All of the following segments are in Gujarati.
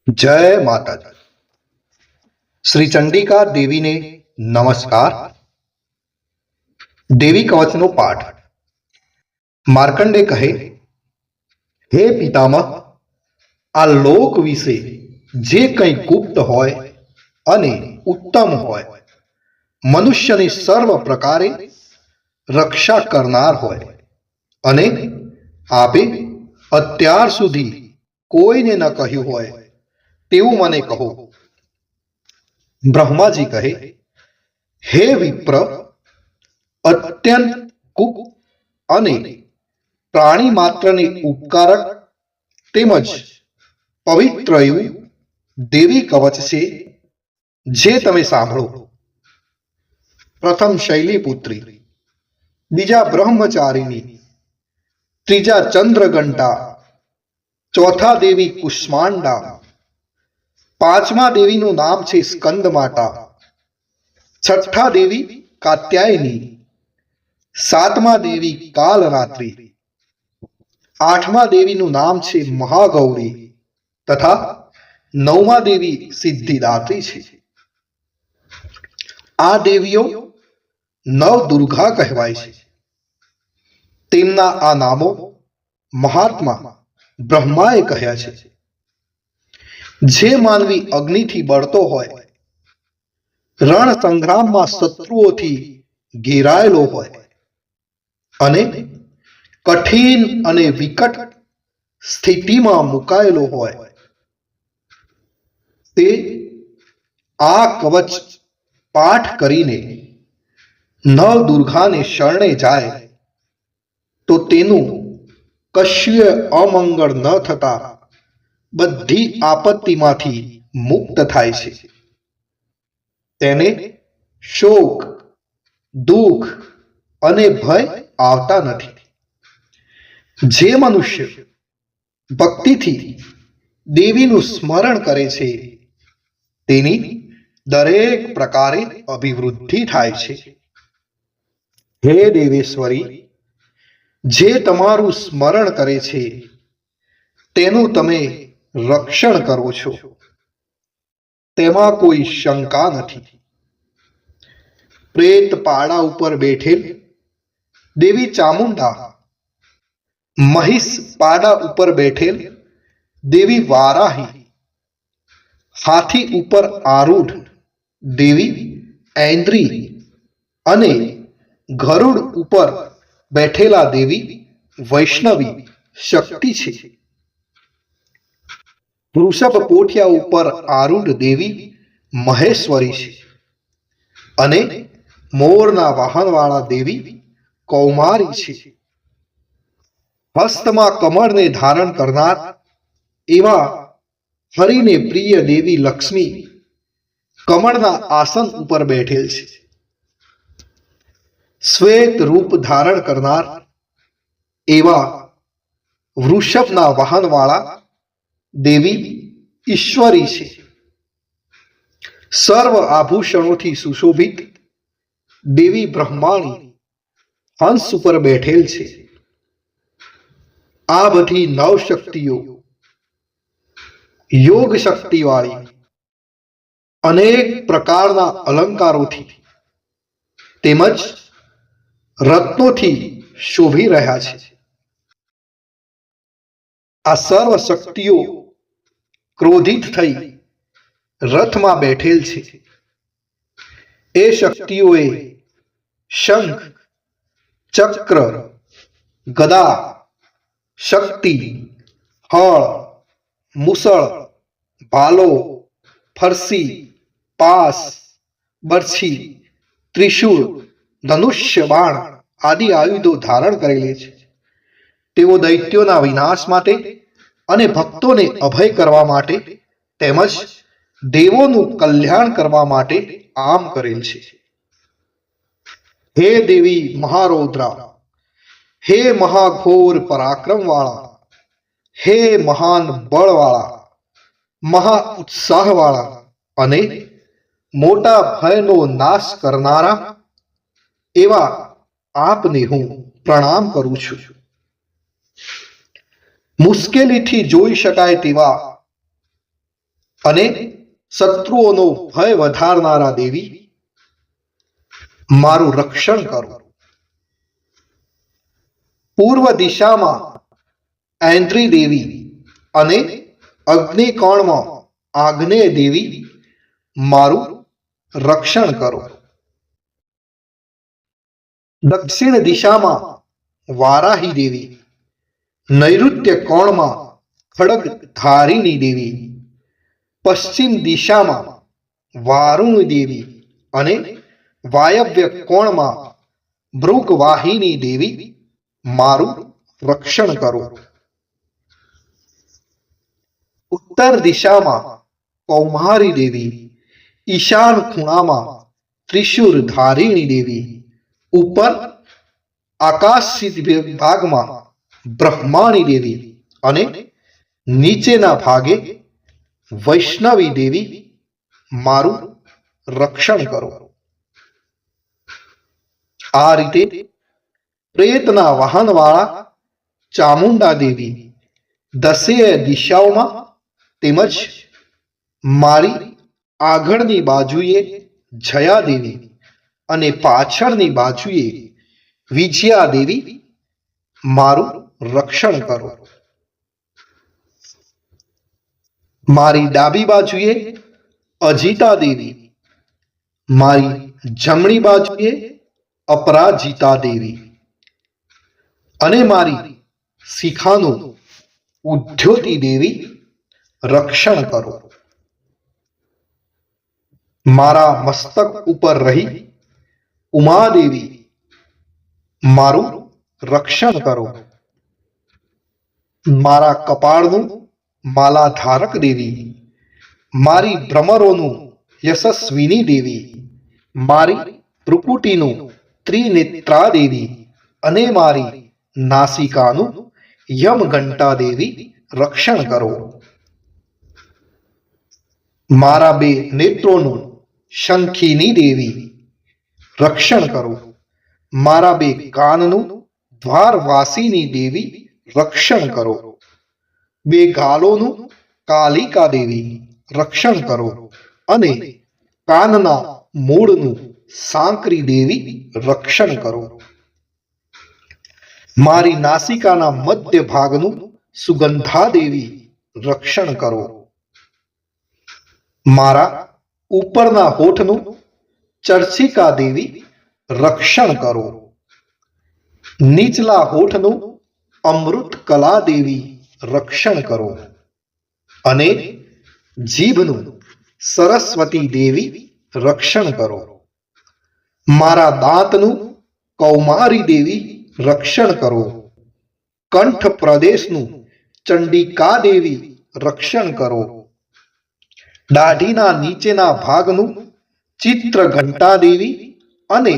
जय माता दी। श्री चंडिका देवी ने नमस्कार। देवी कवचनो पाठ। मार्कंडे कहे, हे पितामह, आ लोक विશે જે કંઈ ગુપ્ત હોય અને ઉત્તમ હોય, મનુષ્યની સર્વ પ્રકારે રક્ષા કરનાર હોય અને આપે અત્યાર સુધી કોઈને ન કહ્યું હોય તેવું મને કહો। બ્રહ્માજી કહે, હે વિપ્ર, અત્યંત ગુપ્ત અને પ્રાણી માત્રને ઉપકારક તેમજ પવિત્ર એવું દેવી કવચ છે જે તમે સાંભળો। પ્રથમ શૈલીપુત્રી, બીજા બ્રહ્મચારિણી, ત્રીજા ચંદ્રઘંટા, ચોથા દેવી કુષ્માંડા, પાંચમા દેવીનું નામ છે સ્કંદમાતા, છઠ્ઠા દેવી કાત્યાયની, સાતમા દેવી કાલરાત્રિ, આઠમા દેવીનું નામ છે મહાગૌરી તથા નવમા દેવી સિદ્ધિદાત્રી છે। આ દેવીઓ નવ દુર્ગા કહેવાય છે। તેમના આ નામો મહાત્મા બ્રહ્માએ કહ્યા છે। જે માનવી અગ્નિથી બળતો હોય, રણ સંગ્રામમાં શત્રુઓથી ઘેરાયેલો હોય અને કઠિન અને વિકટ સ્થિતિમાં મુકાયેલો હોય, તે આ કવચ પાઠ કરીને નવ દુર્ગાને શરણે જાય તો તેનું કશ્ય અમંગળ ન થતા બધી આપત્તિમાંથી મુક્ત થાય છે। તેને શોક, દુઃખ અને ભય આવતા નથી। જે મનુષ્ય ભક્તિથી દેવીનું સ્મરણ કરે છે તેની દરેક પ્રકારે અભિવૃદ્ધિ થાય છે। હે દેવેશ્વરી, જે તમારું સ્મરણ કરે છે તેનું તમે રક્ષણ કરો છો, તેમાં કોઈ શંકા નથી। પ્રેત પાડા ઉપર બેઠેલ દેવી ચામુંડા, મહિષ પાડા ઉપર બેઠેલ દેવી વારાહી, હાથી ઉપર આરૂઢ દેવી ઐન્દ્રી અને ગરુડ ઉપર બેઠેલા દેવી વૈષ્ણવી શક્તિ છે। વૃષભ પોઠિયા ઉપર આરૂઢ દેવી મહેશ્વરી છે અને મોરના વાહનવાળા દેવી કૌમારી છે। હસ્તમાં કમળને ધારણ કરનાર એવા હરિને પ્રિય દેવી લક્ષ્મી કમળના આસન ઉપર બેઠેલ છે। શ્વેત રૂપ ધારણ કરનાર એવા વૃષભના વાહનવાળા દેવી ઈશ્વરી છે। સર્વ આભૂષણોથી સુશોભિત દેવી બ્રહ્માણી હંસ ઉપર બેઠેલ છે। આ બધી નવ શક્તિઓ યોગ શક્તિવાળી અનેક પ્રકારના અલંકારોથી તેમજ રત્નોથી શોભી રહ્યા છે। આ સર્વ શક્તિઓ ક્રોધિત થઈ રથમાં બેઠેલ છે। એ શક્તિઓએ શંખ, ચક્ર, ગદા, શક્તિ, હળ, મુસળ, ભાલો, ફરસી, પાસ, બરછી, ત્રિશૂળ, ધનુષ્ય બાણ આદિ આયુધો ધારણ કરેલી છે। તેઓ દૈત્યોના વિનાશ માટે અને ભક્તોને અભય કરવા માટે તેમજ દેવોનું કલ્યાણ કરવા માટે આમ કરેલ છે। હે દેવી મહારૌદ્રા, હે મહાઘોર પરાક્રમવાળા, હે મહાન બળવાળા, મહા ઉત્સાહવાળા અને મોટા ભયનો નાશ કરનારા એવા આપને હું પ્રણામ કરું છું। મુશ્કેલીથી જોઈ શકાય તેવા અને શત્રુઓનો ભય વધારનારા દેવી, મારું રક્ષણ કરો. પૂર્વ દિશામાં ઐન્દ્રી દેવી અને અગ્નિકોણમાં આગ્નેય દેવી, મારું રક્ષણ કરો. દક્ષિણ દિશામાં વારાહી દેવી, નૈઋત્ય કોણમાં ખડગ ધારિણી દેવી, પશ્ચિમ દિશામાં વારુણ દેવી અને વાયવ્ય કોણમાં મૃગવાહિની દેવી, મારું રક્ષણ કરો. ઉત્તર દિશામાં કૌમારી દેવી, ઈશાન ખૂણામાં ત્રિશુર ધારિણી દેવી, ઉપર આકાશિત વિભાગમાં બ્રહ્માણી દેવી અને નીચેના ભાગે વૈષ્ણવી દેવી, મારું રક્ષણ કરો. આ રીતે પ્રેતના વાહનવાળા ચામુંડા દેવી દસેય દિશાઓમાં તેમજ મારી આગળની બાજુએ જયા દેવી અને પાછળની બાજુએ વિજયા દેવી, મારું રક્ષણ કરો. મારી ડાબી બાજુએ અજિતા દેવી, મારી જમણી બાજુએ અપરાજિતા દેવી અને મારી શિખાનું ઉદ્યોતિ દેવી, રક્ષણ કરો. મારા મસ્તક ઉપર રહી ઉમાદેવી, મારું રક્ષણ કરો. મારા કપાળનું માલાધારક દેવી, મારી ભ્રમરોનું યશસ્વિની દેવી, મારી ભ્રુકુટીનું ત્રિનેત્રા દેવી અને મારી નાસિકાનું યમઘંટા દેવી, રક્ષણ કરો. મારા બે નેત્રોનું શંખિની દેવી, રક્ષણ કરો. મારા બે કાનનું દ્વારવાસીની દેવી, રક્ષણ કરો. બે ગાલોનું કાલિકા દેવી, રક્ષણ કરો. અને કાનના મૂળનું સાંકરી દેવી, રક્ષણ કરો. મારી નાસિકાના મધ્ય ભાગનું સુગંધા દેવી, રક્ષણ કરો. મારા ઉપરના હોઠનું ચર્ચિકા દેવી, રક્ષણ કરો. નીચલા હોઠનું અમૃત કલા દેવી, રક્ષણ કરો. અને જીભનું સરસ્વતી દેવી, રક્ષણ કરો. મારા દાંતનું કૌમારી દેવી, રક્ષણ કરો. કંઠ પ્રદેશનું ચંડિકા દેવી, રક્ષણ કરો. દાઢીના નીચેના ભાગનું ચિત્ર ઘંટા દેવી અને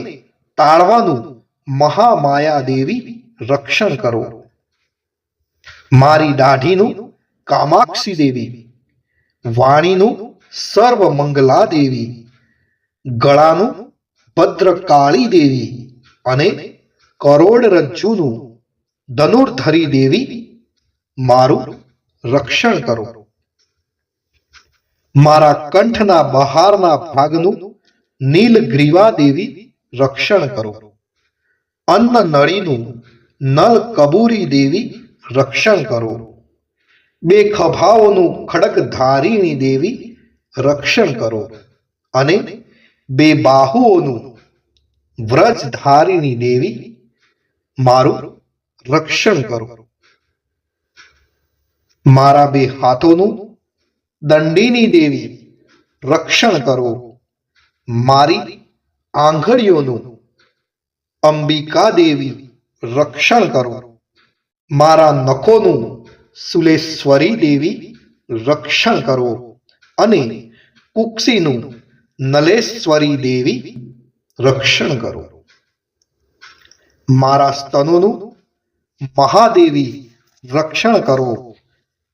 તાળવાનું મહામાયા દેવી, રક્ષણ કરો. મારી દાઢીનું કામાક્ષી દેવી, વાણીનું સર્વમંગલા દેવી, ગળાનું ભદ્રકાળી દેવી અને કરોડરજ્જુનું ધનુર્ધરી દેવી, મારું રક્ષણ કરો. મારા કંઠના બહારના ભાગનું નીલગ્રીવા દેવી, રક્ષણ કરો. અન્ન નળીનું નલ કબૂરી દેવી, રક્ષણ કરો. બે ખભાઓનું ખડક ધારિણી દેવી, રક્ષણ કરો. અને બે બાહુઓનું વ્રજ ધારિણી દેવી, મારું રક્ષણ કરો. મારા બે હાથોનું દંડિની દેવી, રક્ષણ કરો. મારી આંગળીઓનું અંબિકા દેવી, રક્ષણ કરો. મારા નખોનું સુલેશ્વરી દેવી, રક્ષણ કરો. અને કુક્ષીનું નલેશ્વરી દેવી, રક્ષણ કરો. મારા સ્તનોનું મહાદેવી, રક્ષણ કરો.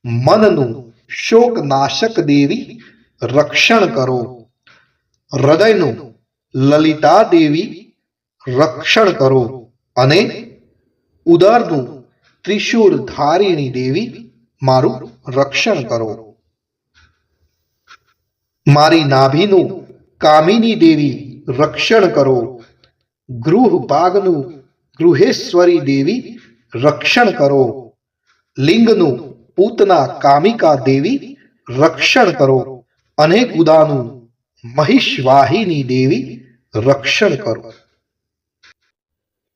મનનું શોકનાશક દેવી, રક્ષણ કરો. હૃદયનું લલિતા દેવી, રક્ષણ કરો. અને ઉદરનું ત્રિશૂળ ધારિણી દેવી, મારું રક્ષણ કરો. મારી નાભીનું કામિની દેવી રક્ષણ કરો. ગૃહ ભાગનું ગૃહેશ્વરી દેવી રક્ષણ કરો. લિંગનું પૂતના કામિકા દેવી રક્ષણ કરો. અને ગુદાનું મહિષવાહિની દેવી રક્ષણ કરો.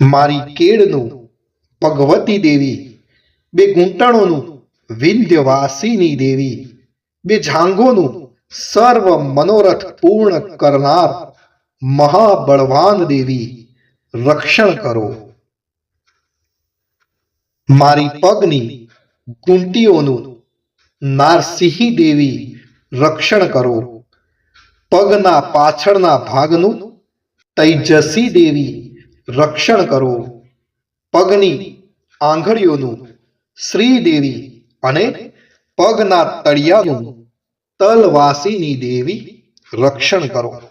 મારી કેળનું ભગવતી દેવી, બે ઘૂંટણોનું વિંધ્યવાસિની દેવી, બે જાંઘોનું સર્વ મનોરથ પૂર્ણ કરનાર મહાબળવાન દેવી રક્ષણ કરો. મારી પગની ઘૂંટીઓનું નારસિંહી દેવી રક્ષણ કરો. પગના પાછળના ભાગનું તૈજસી દેવી રક્ષણ કરો. પગની આંગળીઓનું શ્રીદેવી અને પગના તળિયાનું તલવાસીની દેવી રક્ષણ કરો.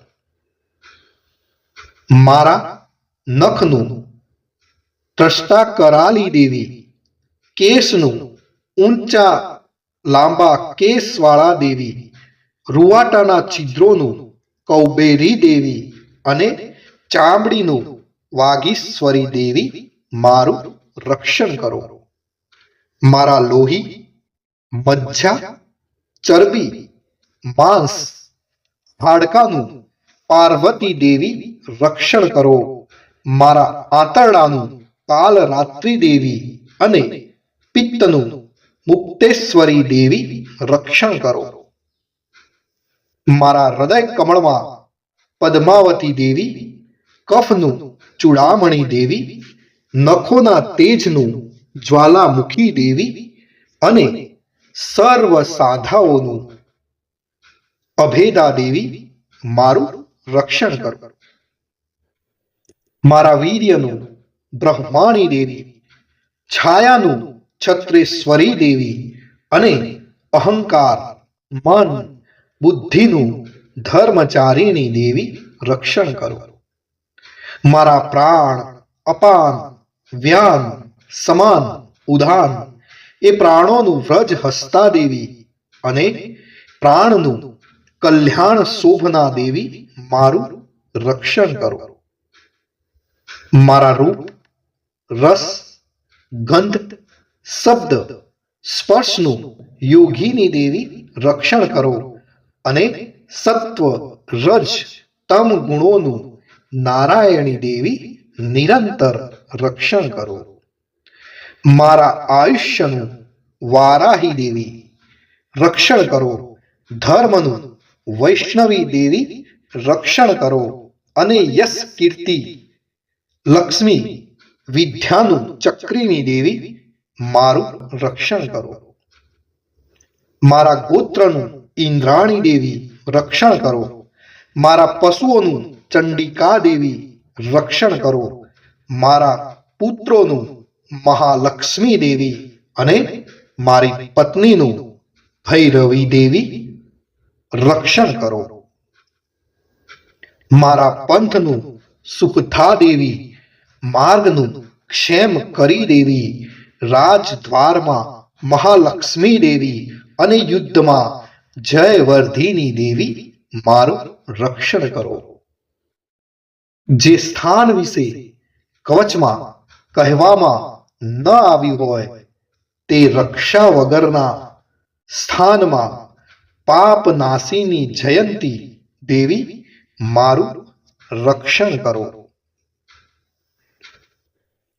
મારા નખનું ત્રષ્ટા કરાલી દેવી, કેસનું ઊંચા લાંબા કેસવાળા દેવી, રૂવાટાના છિદ્રોનું કૌબેરી દેવી અને ચામડીનું વાગીશ્વરી દેવી મારું રક્ષણ કરો. મારા લોહી, મજ્જા, ચરબી, માંસ, હાડકાનું પાર્વતી દેવી રક્ષણ કરો. મારા આંતરડાનું કાલરાત્રિ દેવી અને પિત્તનું મુક્તેશ્વરી દેવી રક્ષણ કરો. મારા હૃદય કમળમાં પદ્માવતી દેવી, કફનું ચૂડામણી દેવી, નખોના તેજનું જ્વાલામુખી દેવી અને સર્વ સાધાઓનું અભેદા દેવી મારું રક્ષણ કરો. મારા વીર્યનું બ્રહ્માણી દેવી, છાયાનું છત્રેશ્વરી દેવી અને અહંકાર, મન, બુદ્ધિનું ધર્મચારિણી દેવી રક્ષણ કરો. મારા પ્રાણ, અપાન, વ્યાન, સમાન, ઉદાન એ પ્રાણોનું વ્રજ હસ્તા દેવી અને પ્રાણનું કલ્યાણ શોભના દેવી મારું રક્ષણ કરો. મારા રૂપ, રસ, ગંધ, શબ્દ, સ્પર્શનું યોગીની દેવી રક્ષણ કરો અને સત્વ, રજ, તમ ગુણોનું નારાયણી દેવી નિરંતર રક્ષણ કરો. મારા આયુષ્યનું વારાહી દેવી રક્ષણ કરો. ધર્મનું વૈષ્ણવી દેવી રક્ષણ કરો અને યશ, કીર્તિ, લક્ષ્મી, વિદ્યાનું ચક્રીની દેવી મારું રક્ષણ કરો. મારા ગોત્રનું ઇન્દ્રાણી દેવી રક્ષણ કરો. મારા પશુઓનું ચંડિકા દેવી રક્ષણ કરો. મારા પુત્રોનું મહાલક્ષ્મી દેવી અને મારી પત્નીનું ભૈરવી દેવી રક્ષણ કરો. મારા પંથનું સુખથા દેવી, માર્ગનું ક્ષેમ કરી દેવી, રાજદ્વારમાં મહાલક્ષ્મી દેવી અને યુદ્ધમાં જયવર્ધિની દેવી મારું રક્ષણ કરો. જે સ્થાન વિશે કવચમાં કહેવામાં ન આવ્યું હોય તે રક્ષા વગરના સ્થાનમાં પાપનાશીની જયંતી દેવી મારું રક્ષણ કરો.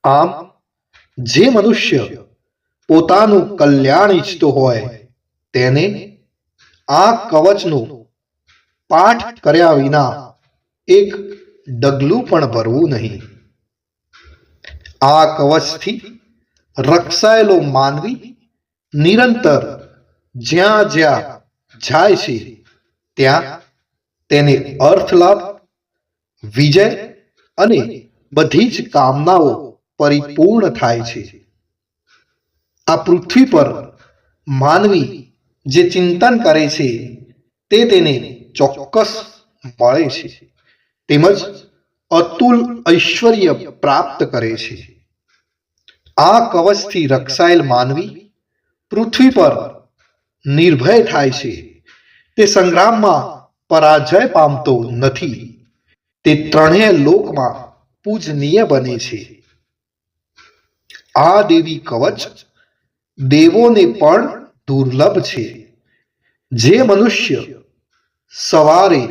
આમ જે મનુષ્ય પોતાનું કલ્યાણ ઈચ્છતો હોય તેને આ કવચનો પાઠ કર્યા વિના એક ડગલું પણ ભરવું નહીં. આ કવચથી રક્ષાયેલો માનવી નિરંતર જ્યાં જ્યાં જાય છે ત્યાં તેને અર્થલાભ, વિજય અને બધી જ કામનાઓ પરિપૂર્ણ થાય છે. આ પૃથ્વી પર માનવી જે ચિંતન કરે છે તે તેને ચોક્કસ મળે છે તેમજ અતુલ ઐશ્વર્ય પ્રાપ્ત કરે છે. આ કવચથી રક્ષાયેલ માનવી પૃથ્વી પર નિર્ભય થાય છે. તે સંગ્રામમાં પરાજય પામતો નથી. તે ત્રણેય લોકમાં પૂજનીય બને છે. આ દેવી કવચ દેવોને પણ દુર્લભ છે. જે મનુષ્ય સવારે,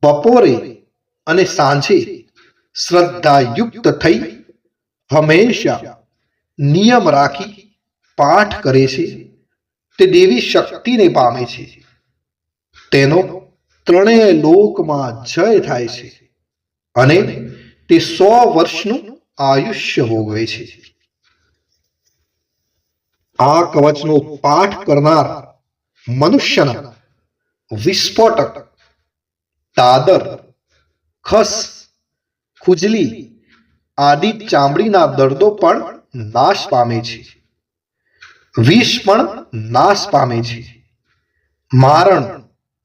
બપોરે અને સાંજે શ્રદ્ધાયુક્ત થઈ હંમેશા નિયમ રાખી પાઠ કરે છે તે દેવી શક્તિને પામે છે. તેનો ત્રણેય લોકમાં જય થાય છે અને તે 100 વર્ષનું આયુષ્ય ભોગવે છે. આ કવચનો પાઠ કરનાર મનુષ્યના વિસ્ફોટક, દાદર, ખસ, ખુજલી આદિ ચામડીના દર્દો પણ નાશ પામે છે. વિષ પણ નાશ પામે છે. મારણ,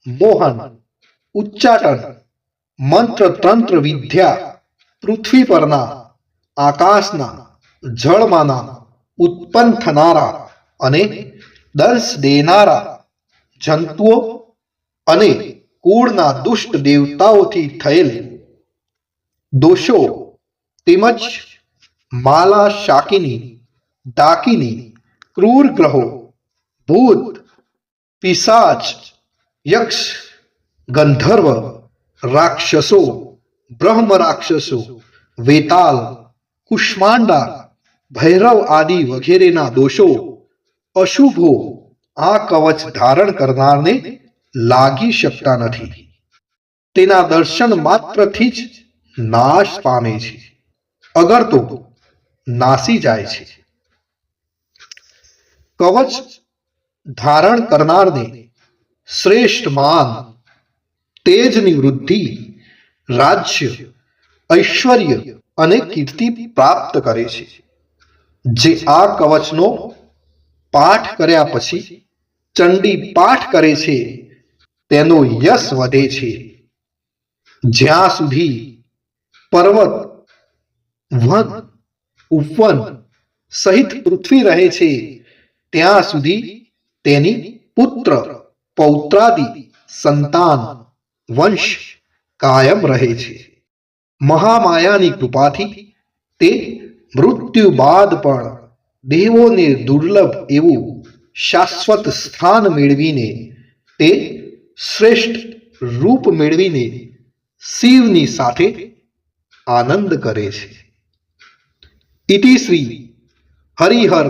મોહન, ઉચ્ચાટન, મંત્ર તંત્ર વિદ્યા પૃથ્વી પરના, આકાશના, જળમાંના ઉત્પન્ન થનારા અને દંશ દેનારા જંતુઓ અને કુળના દુષ્ટ દેવતાઓથી થયેલ દોષો તેમજ માલા શાકિની, ડાકિની, ક્રૂર ગ્રહો, ભૂત, પિશાચ, યક્ષ, ગંધર્વ, રાક્ષસો, બ્રહ્મ રાક્ષસો, વેતાલ, કુષ્માંડા, ભૈરવ આદિ વગેરેના દોષો, અશુભો આ કવચ ધારણ કરનારને લાગી શકતા નથી. તેના દર્શન માત્રથી જ નાશ પામે છે, અગર તો નાસી જાય છે. કવચ ધારણ કરનારને શ્રેષ્ઠ માન, તેજની વૃદ્ધિ, રાજ્ય, ઐશ્વર્ય અને કીર્તિ પ્રાપ્ત કરે છે. જે આ કવચનો પાઠ કર્યા પછી ચંડી પાઠ કરે છે તેનો યશ વધે છે. જ્યાં સુધી પર્વત, વન, ઉપવન સહિત પૃથ્વી રહે છે ત્યાં સુધી તેની પુત્ર, પૌત્રાદિ સંતાન, વંશ કાયમ રહે છે. મહામાયાની કૃપાથી તે મૃત્યુ બાદ પણ દેવોને દુર્લભ એવું શાશ્વત સ્થાન મેળવીને તે શ્રેષ્ઠ રૂપ મેળવીને શિવની સાથે આનંદ કરે છે. ઇતિ શ્રી હરિહર